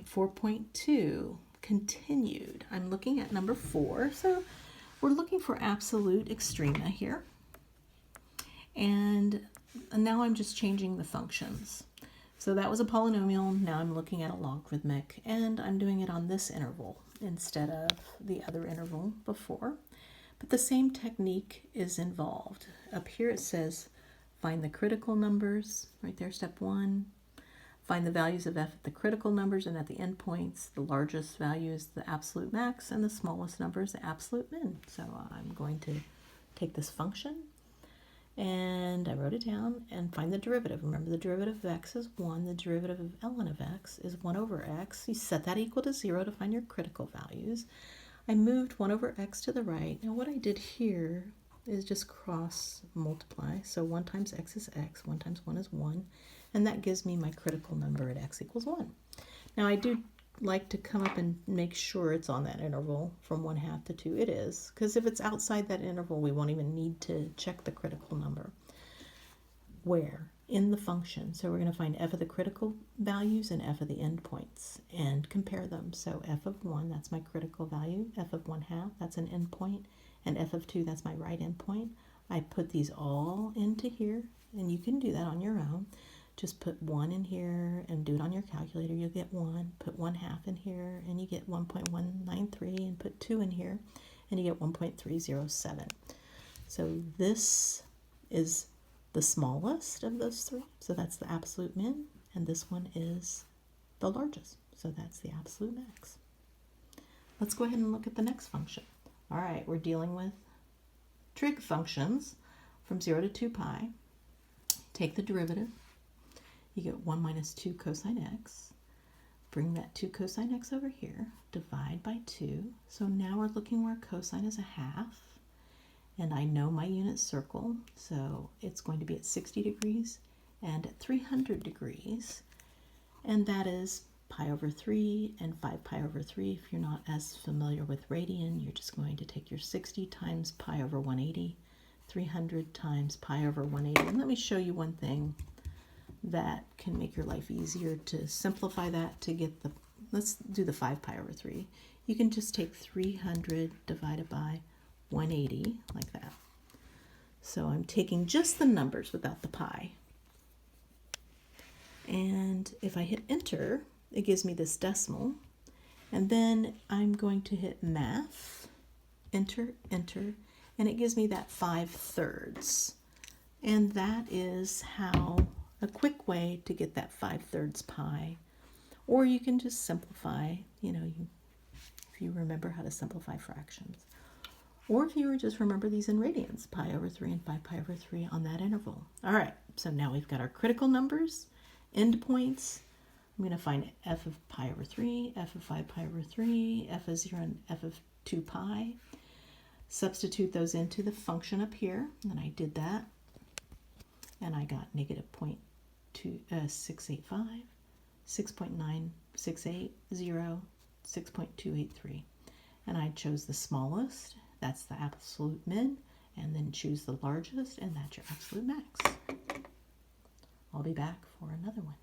right, 4.2, continued. I'm looking at number 4, so we're looking for absolute extrema here. And now I'm just changing the functions. So that was a polynomial, now I'm looking at a logarithmic, and I'm doing it on this interval instead of the other interval before. But the same technique is involved. Up here it says find the critical numbers, right there, step 1. Find the values of f at the critical numbers and at the endpoints. The largest value is the absolute max and the smallest number is the absolute min. So I'm going to take this function and I wrote it down and find the derivative. Remember, the derivative of x is 1. The derivative of ln of x is 1 over x. You set that equal to 0 to find your critical values. I moved 1 over x to the right. Now what I did here is just cross multiply. So 1 times x is x, 1 times 1 is 1, and that gives me my critical number at x equals 1. Now I do like to come up and make sure it's on that interval from 1/2 to 2. It is, because if it's outside that interval, we won't even need to check the critical number. Where? In the function. So we're going to find f of the critical values and f of the endpoints and compare them. So f of 1, that's my critical value. F of 1/2, that's an endpoint. And f of 2, that's my right endpoint. I put these all into here, and you can do that on your own. Just put 1 in here and do it on your calculator. You'll get 1. Put 1/2 in here and you get 1.193, and put 2 in here and you get 1.307. So this is the smallest of those 3. So that's the absolute min, and this one is the largest. So that's the absolute max. Let's go ahead and look at the next function. All right, we're dealing with trig functions from 0 to 2 pi. Take the derivative. You get 1 minus 2 cosine x. Bring that 2 cosine x over here. Divide by 2. So now we're looking where cosine is 1/2. And I know my unit circle. So it's going to be at 60 degrees and at 300 degrees. And that is pi over 3 and 5 pi over 3. If you're not as familiar with radian, you're just going to take your 60 times pi over 180. 300 times pi over 180. And let me show you one thing that can make your life easier to simplify that to get the, let's do the 5 pi over 3. You can just take 300 divided by 180 like that. So I'm taking just the numbers without the pi. And if I hit enter, it gives me this decimal. And then I'm going to hit math, enter, enter, and it gives me that 5/3. And that is how a quick way to get that 5/3 pi. Or you can just simplify, if you remember how to simplify fractions. Or if you just remember these in radians, pi over 3 and 5 pi over 3 on that interval. All right, so now we've got our critical numbers, endpoints. I'm going to find f of pi over 3, f of 5 pi over 3, f of 0, and f of 2 pi. Substitute those into the function up here, and I did that. And I got negative 0.685, 6.9680, 6.283. And I chose the smallest, that's the absolute min, and then choose the largest, and that's your absolute max. I'll be back for another one.